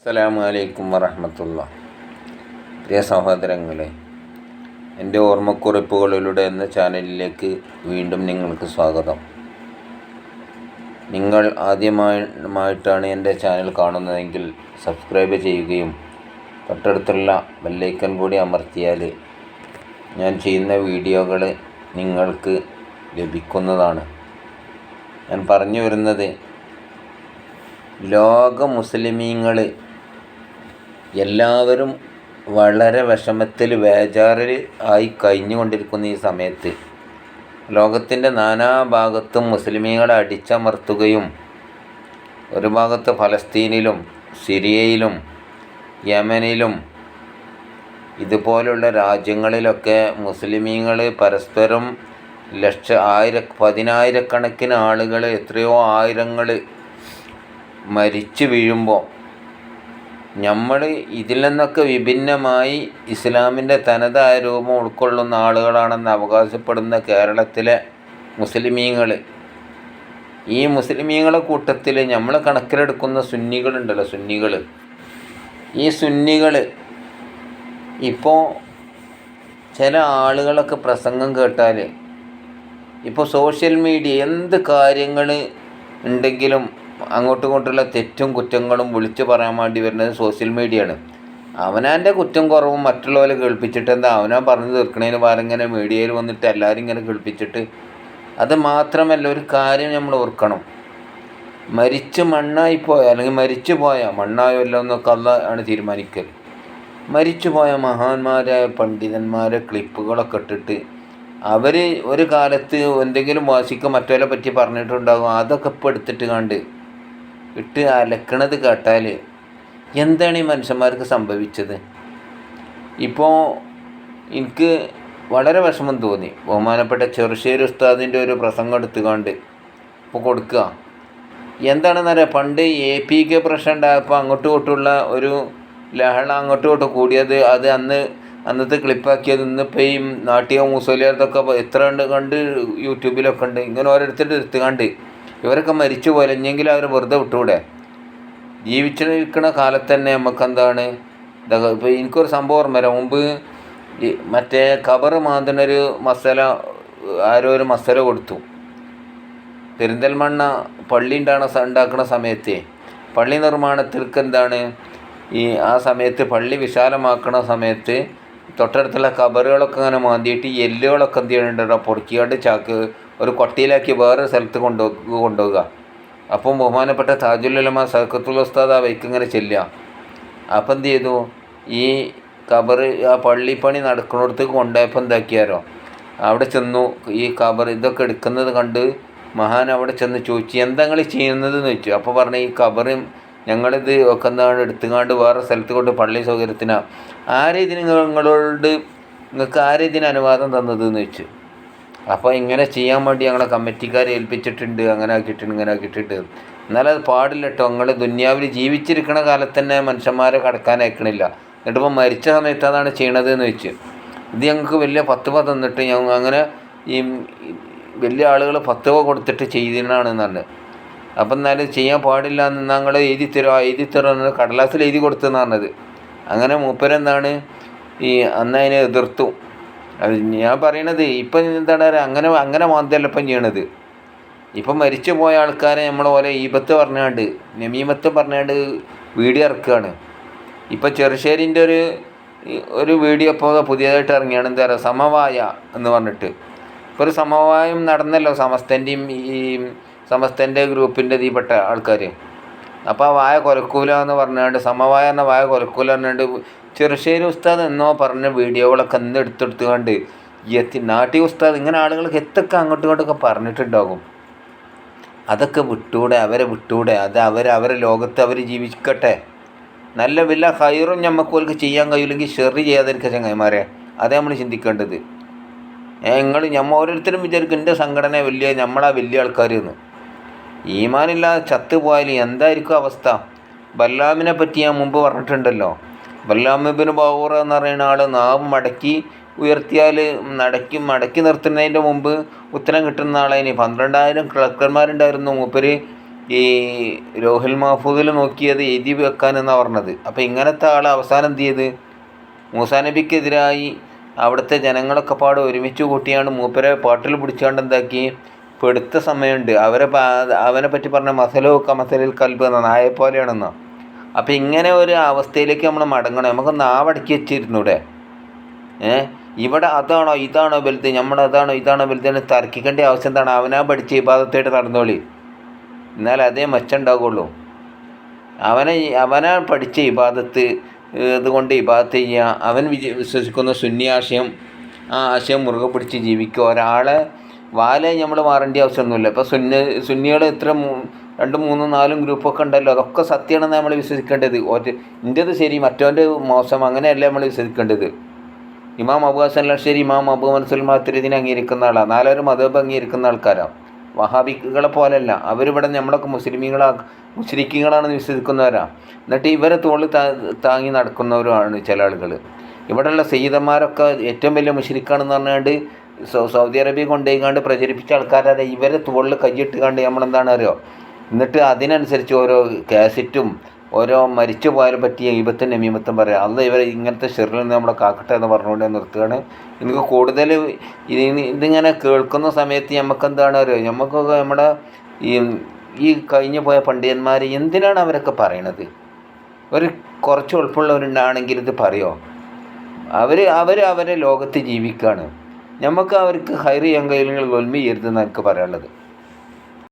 അസ്സലാമു അലൈക്കും വറഹ്മത്തുള്ളാ. പ്രിയ സഹോദരങ്ങളെ, എൻ്റെ ഓർമ്മക്കുറിപ്പുകളിലൂടെ എന്ന ചാനലിലേക്ക് വീണ്ടും നിങ്ങൾക്ക് സ്വാഗതം. നിങ്ങൾ ആദ്യമായിട്ടാണ് എൻ്റെ ചാനൽ കാണുന്നതെങ്കിൽ സബ്സ്ക്രൈബ് ചെയ്യുകയും തൊട്ടടുത്തുള്ള ബെല്ലൈക്കൺ കൂടി അമർത്തിയാൽ ഞാൻ ചെയ്യുന്ന വീഡിയോകൾ നിങ്ങൾക്ക് ലഭിക്കുന്നതാണ്. ഞാൻ പറഞ്ഞു വരുന്നത്, ലോക മുസ്ലിമീങ്ങൾ എല്ലാവരും വളരെ വിഷമത്തിൽ ബേജാറിൽ ആയി കഴിഞ്ഞുകൊണ്ടിരിക്കുന്ന ഈ സമയത്ത് ലോകത്തിൻ്റെ നാനാഭാഗത്തും മുസ്ലിമീങ്ങളെ അടിച്ചമർത്തുകയും ഒരു ഭാഗത്ത് ഫലസ്തീനിലും സിറിയയിലും യമനിലും ഇതുപോലുള്ള രാജ്യങ്ങളിലൊക്കെ മുസ്ലിമീങ്ങൾ പരസ്പരം പതിനായിരക്കണക്കിന് ആളുകൾ, എത്രയോ ആയിരങ്ങൾ മരിച്ചു വീഴുമ്പോൾ നമ്മൾ ഇതിൽ നിന്നൊക്കെ വിഭിന്നമായി ഇസ്ലാമിൻ്റെ തനതായ രൂപം ഉൾക്കൊള്ളുന്ന ആളുകളാണെന്ന് അവകാശപ്പെടുന്ന കേരളത്തിലെ മുസ്ലിമീങ്ങൾ, ഈ മുസ്ലിമീങ്ങളെ കൂട്ടത്തിൽ നമ്മൾ കണക്കിലെടുക്കുന്ന സുന്നികളുണ്ടല്ലോ, ഈ സുന്നികൾ ഇപ്പോൾ ചില ആളുകളൊക്കെ പ്രസംഗം കേട്ടാൽ, ഇപ്പോൾ സോഷ്യൽ മീഡിയ എന്ത് കാര്യങ്ങൾ ഉണ്ടെങ്കിലും അങ്ങോട്ടും ഇങ്ങോട്ടുള്ള തെറ്റും കുറ്റങ്ങളും വിളിച്ചു പറയാൻ വേണ്ടി വരുന്നത് സോഷ്യൽ മീഡിയയാണ്. അവനാൻ്റെ കുറ്റം കുറവും മറ്റുള്ളവരെ കേൾപ്പിച്ചിട്ട് എന്താ, അവനാ പറഞ്ഞു തീർക്കണതിന് പകരം ഇങ്ങനെ മീഡിയയിൽ വന്നിട്ട് എല്ലാവരും ഇങ്ങനെ കേൾപ്പിച്ചിട്ട്. അത് മാത്രമല്ല, ഒരു കാര്യം നമ്മൾ ഓർക്കണം, മരിച്ച് മണ്ണായിപ്പോയ അല്ലെങ്കിൽ മരിച്ചു പോയ മണ്ണായല്ലോ എന്നൊക്കെ അള്ളാഹ് ആണ് തീരുമാനിക്കൽ. മരിച്ചു പോയ മഹാന്മാരായ പണ്ഡിതന്മാരെ ക്ലിപ്പുകളൊക്കെ ഇട്ടിട്ട് അവർ ഒരു കാലത്ത് എന്തെങ്കിലും വാശിക്ക് മറ്റവരെ പറ്റി പറഞ്ഞിട്ടുണ്ടാകും, അതൊക്കെ ഇപ്പോൾ എടുത്തിട്ട് ഇട്ട് അലക്കണത് കേട്ടാൽ എന്താണ് ഈ മനുഷ്യന്മാർക്ക് സംഭവിച്ചത്? ഇപ്പോൾ എനിക്ക് വളരെ വിഷമം തോന്നി. ബഹുമാനപ്പെട്ട ചെറുശ്ശേരി ഉസ്താദിൻ്റെ ഒരു പ്രസംഗം എടുത്തുകൊണ്ട് ഇപ്പോൾ കൊടുക്കുക. എന്താണെന്നറിയാം, പണ്ട് APK പ്രശ്നം ഉണ്ടായപ്പോൾ അങ്ങോട്ടും ഇങ്ങോട്ടുള്ള ഒരു ലഹള അങ്ങോട്ടും ഇങ്ങോട്ടും കൂടിയത്, അത് അന്നത്തെ ക്ലിപ്പാക്കിയത് ഇന്നിപ്പോൾ ഈ നാട്ടിക മുസോലിയാർക്കൊക്കെ എത്ര കണ്ട് യൂട്യൂബിലൊക്കെ ഉണ്ട്. ഇങ്ങനെ ഓരോരുത്തരുടെ എടുത്തുകൊണ്ട് ഇവരൊക്കെ മരിച്ചു പോലെങ്കിൽ അവർ വെറുതെ വിട്ടുകൂടെ? ജീവിച്ചിരിക്കുന്ന കാലത്ത് തന്നെ നമുക്കെന്താണ് ഇതൊക്കെ. ഇപ്പോൾ എനിക്കൊരു സംഭവം ഓർമ്മ വരാം. മുമ്പ് മറ്റേ ഖബർ മാന്തനൊരു മസല, ആരോ ഒരു മസല കൊടുത്തു. പെരിന്തൽമണ്ണ പള്ളി ഉണ്ടാക്കുന്ന സമയത്ത്, പള്ളി നിർമ്മാണത്തിൽക്ക് എന്താണ് ആ സമയത്ത് പള്ളി വിശാലമാക്കുന്ന സമയത്ത് തൊട്ടടുത്തുള്ള ഖബറുകളൊക്കെ അങ്ങനെ മാന്തിയിട്ട് എല്ലുകളൊക്കെ എന്ത് ചെയ്യുന്നുണ്ടോ പൊറുക്കിയാണ്ട് ചാക്ക് ഒരു കൊട്ടയിലാക്കി വേറെ സ്ഥലത്ത് കൊണ്ടുപോവുക. അപ്പം ബഹുമാനപ്പെട്ട താജുൽ ഉലമ സദഖത്തുൽ ഉസ്താദ് ആ വഴിക്ക് ഇങ്ങനെ ചെല്ലുക. അപ്പം എന്ത് ചെയ്തു, ഈ ഖബർ ആ പള്ളിപ്പണി നടക്കുന്നിടത്തേക്ക് കൊണ്ടുപോയപ്പോൾ എന്താക്കിയാരോ, അവിടെ ചെന്നു ഈ ഖബർ ഇതൊക്കെ എടുക്കുന്നത് കണ്ട് മഹാൻ അവിടെ ചെന്ന് ചോദിച്ചു, എന്താ നിങ്ങൾ ചെയ്യുന്നത് എന്ന് ചോദിച്ചു. അപ്പോൾ പറഞ്ഞു, ഈ ഖബറും ഞങ്ങളിത് ഒക്കെ എന്താണ് എടുത്തുകൊണ്ട് വേറെ സ്ഥലത്ത് കൊണ്ട് പള്ളി സൗകര്യത്തിനാണ്. നിങ്ങൾക്ക് ആരെതിന് അനുവാദം തന്നതെന്ന് ചോദിച്ചു. അപ്പോൾ ഇങ്ങനെ ചെയ്യാൻ വേണ്ടി ഞങ്ങളെ കമ്മിറ്റിക്കാരെ ഏൽപ്പിച്ചിട്ടുണ്ട്, അങ്ങനെ ആക്കിയിട്ടുണ്ട്. എന്നാലും അത് പാടില്ല കേട്ടോ. നിങ്ങൾ ദുന്യാവിൽ ജീവിച്ചിരിക്കുന്ന കാലത്ത് തന്നെ മനുഷ്യന്മാരെ കടക്കാൻ അയക്കണില്ല, എന്നിട്ടിപ്പോൾ മരിച്ച സമയത്ത് അതാണ് ചെയ്യണത് എന്ന് വെച്ച്. ഇത് ഞങ്ങൾക്ക് വലിയ ഫത്വ തന്നിട്ട് അങ്ങനെ ഈ വലിയ ആളുകൾ ഫത്വ കൊടുത്തിട്ട് ചെയ്തതാണെന്ന് പറഞ്ഞു. അപ്പം എന്നാലും ചെയ്യാൻ പാടില്ല എന്ന് ഞങ്ങൾ എഴുതി തരുമോ കടലാസിൽ എഴുതി കൊടുത്തെന്ന് പറഞ്ഞത്. അങ്ങനെ മൂപ്പരെന്താണ് അന്ന് അതിനെ എതിർത്തു. അത് ഞാൻ പറയണത്, ഇപ്പം എന്താണ് അങ്ങനെ മാന്തല്ല ഇപ്പം ചെയ്യണത്. ഇപ്പം മരിച്ചു പോയ ആൾക്കാരെ നമ്മൾ പോലെ ഈബത്ത് പറഞ്ഞാണ്ട് നമീമത്ത് പറഞ്ഞാണ്ട് വീഡിയോ ഇറക്കുകയാണ്. ഇപ്പം ചെറുശ്ശേരിൻ്റെ ഒരു വീഡിയോ ഇപ്പോൾ പുതിയതായിട്ട് ഇറങ്ങിയാണ്, എന്താ പറയുക, സമവായ എന്ന് പറഞ്ഞിട്ട്. ഇപ്പോൾ ഒരു സമവായം നടന്നല്ലോ സമസ്തൻ്റെ ഗ്രൂപ്പിൻ്റെ ഇതിൽപ്പെട്ട ആൾക്കാർ. അപ്പോൾ ആ വായ കൊലക്കൂല എന്ന് പറഞ്ഞാണ്ട്, സമവായ എന്ന വായ കൊലക്കൂല പറഞ്ഞാണ്ട് ചെറുശ്ശേരി ഉസ്താദ് എന്നോ പറഞ്ഞ വീഡിയോകളൊക്കെ ഇന്ന് എടുത്തെടുത്തുകൊണ്ട് നാട്ടി ഉസ്താദ് ഇങ്ങനെ ആളുകൾക്ക് എത്തൊക്കെ അങ്ങോട്ടും ഇങ്ങോട്ടൊക്കെ പറഞ്ഞിട്ടുണ്ടാകും. അതൊക്കെ അവരെ വിട്ടൂടെ? അത് അവരെ ലോകത്ത് അവർ ജീവിക്കട്ടെ. നല്ല വല്ല ഹൈറും നമുക്ക് ചെയ്യാൻ കഴിയില്ലെങ്കിൽ ഷെറി ചെയ്യാതിരിക്കുക ചങ്ങായിമാരെ. അതേ നമ്മൾ ചിന്തിക്കേണ്ടത്. ഓരോരുത്തരും വിചാരിക്കും എൻ്റെ സംഘടന നമ്മളാ വലിയ ആൾക്കാർ എന്ന്. ഈമാനില്ലാതെ ചത്തുപോയാൽ എന്തായിരിക്കും അവസ്ഥ? ബല്ലാമിനെ പറ്റി ഞാൻ മുമ്പ് പറഞ്ഞിട്ടുണ്ടല്ലോ. ബല്ലാം ഇബ്നു ബൗറ എന്ന് പറയുന്ന ആൾ നാവ് മടക്കി ഉയർത്തിയാൽ മടക്കി നിർത്തുന്നതിൻ്റെ മുമ്പ് ഉത്തരം കിട്ടുന്ന ആളതിന് 12,000 ക്ലർക്കന്മാരുണ്ടായിരുന്നു. മൂപ്പര് ഈ ലോഹിൽ മഹ്ഫൂദിൽ നോക്കിയത് എഴുതി വെക്കാനെന്നാണ് പറഞ്ഞത്. അപ്പോൾ ഇങ്ങനത്തെ ആൾ അവസാനം എന്ത് ചെയ്ത് മൂസാ നബിക്കെതിരായി അവിടുത്തെ ജനങ്ങളൊക്കെ പാടെ ഒരുമിച്ച് കൂട്ടിയാണ് മൂപ്പരെ പാട്ടിൽ പിടിച്ചാണ്ട് എന്താക്കി പെടുത്ത സമയമുണ്ട്. അവനെ പറ്റി പറഞ്ഞ മസലോ കമസലിൽ കൽബ് എന്ന നായെപ്പോലെയാണെന്നോ. അപ്പോൾ ഇങ്ങനെ ഒരു അവസ്ഥയിലേക്ക് നമ്മൾ മടങ്ങണം. നമുക്ക് നാവടക്കി വെച്ചിരുന്നൂടെ? ഇവിടെ അതാണോ ഇതാണോ വലുത്, നമ്മളതാണോ ഇതാണോ വലുത് എന്ന് തർക്കിക്കേണ്ട ആവശ്യം എന്താണ്? അവനാ പഠിച്ച് ഇബാദത്തായിട്ട് നടന്നോളി, എന്നാൽ അതേ മെച്ചം ഉണ്ടാകുള്ളൂ. അവനാ പഠിച്ച ഇബാദത്ത് ഇതുകൊണ്ട് ഇബാദത്ത് ചെയ്യുക, അവൻ വിശ്വസിക്കുന്ന സുന്നി ആശയം, ആ ആശയം മുറുകെ പിടിച്ച് ജീവിക്കുക. ഒരാളെ വാലെ നമ്മൾ മാറേണ്ട ആവശ്യമൊന്നുമില്ല. ഇപ്പോൾ സുന്നികൾ ഇത്ര 2, 3, 4 ഗ്രൂപ്പൊക്കെ ഉണ്ടല്ലോ, അതൊക്കെ സത്യമാണെന്ന് നമ്മൾ വിശ്വസിക്കേണ്ടത്. ഇൻ്റേത് ശരി മറ്റവൻ്റെ മോശം, അങ്ങനെയല്ല നമ്മൾ വിശ്വസിക്കേണ്ടത്. ഇമാം അബു ഹസൻ അശ്ശരി, ഇമാം അബു മൻസൂർ മാത്തുരിദിനെ അംഗീകരിക്കുന്ന ആളാണ്. 4 മദ്ഹബ് അംഗീകരിക്കുന്ന ആൾക്കാരാണ്. വഹാബികളെ പോലെയല്ല. അവരിവിടെ നമ്മളൊക്കെ മുശ്രിക്കുകളാണെന്ന് വിശ്വസിക്കുന്നവരാണ്. എന്നിട്ട് ഇവരെ തോളിൽ താങ്ങി നടക്കുന്നവരുമാണ് ചില ആളുകൾ. ഇവിടെയുള്ള സയ്യിദന്മാരൊക്കെ ഏറ്റവും വലിയ മുശ്രിക്കാണെന്ന് പറഞ്ഞുകൊണ്ട് സൗദി അറേബ്യ കൊണ്ടുപോയിക്കാണ്ട് പ്രചരിപ്പിച്ച ആൾക്കാരെ ഇവരെ തോളിൽ കൈയിട്ട് കണ്ട് നമ്മളെന്താണ് അറിയോ, എന്നിട്ട് അതിനനുസരിച്ച് ഓരോ കാസറ്റും ഓരോ മരിച്ചു പോയാലും പറ്റിയ ഈബത്തും നമീമത്തും പറയാം. അല്ല ഇവർ ഇങ്ങനത്തെ ഷെറിൽ നിന്ന് നമ്മളെ കാക്കട്ടെ എന്ന് പറഞ്ഞുകൊണ്ട് നിർത്തുകയാണ്. എനിക്ക് കൂടുതൽ ഇതിങ്ങനെ കേൾക്കുന്ന സമയത്ത് നമുക്കെന്താണ് അറിയോ, നമുക്കൊക്കെ നമ്മുടെ ഈ കഴിഞ്ഞു പോയ പണ്ഡിതന്മാർ എന്തിനാണ് അവരൊക്കെ പറയണത്? ഒരു കുറച്ച് എളുപ്പമുള്ളവരുണ്ടാണെങ്കിൽ ഇത് പറയുമോ? അവരെ ലോകത്ത് ജീവിക്കുകയാണ്. നമുക്ക് അവർക്ക് ഹൈർ ചെയ്യാൻ കഴിയില്ലെങ്കിൽ ഒൽമി ചെയ്യരുതെന്ന് എനിക്ക് പറയാനുള്ളത്.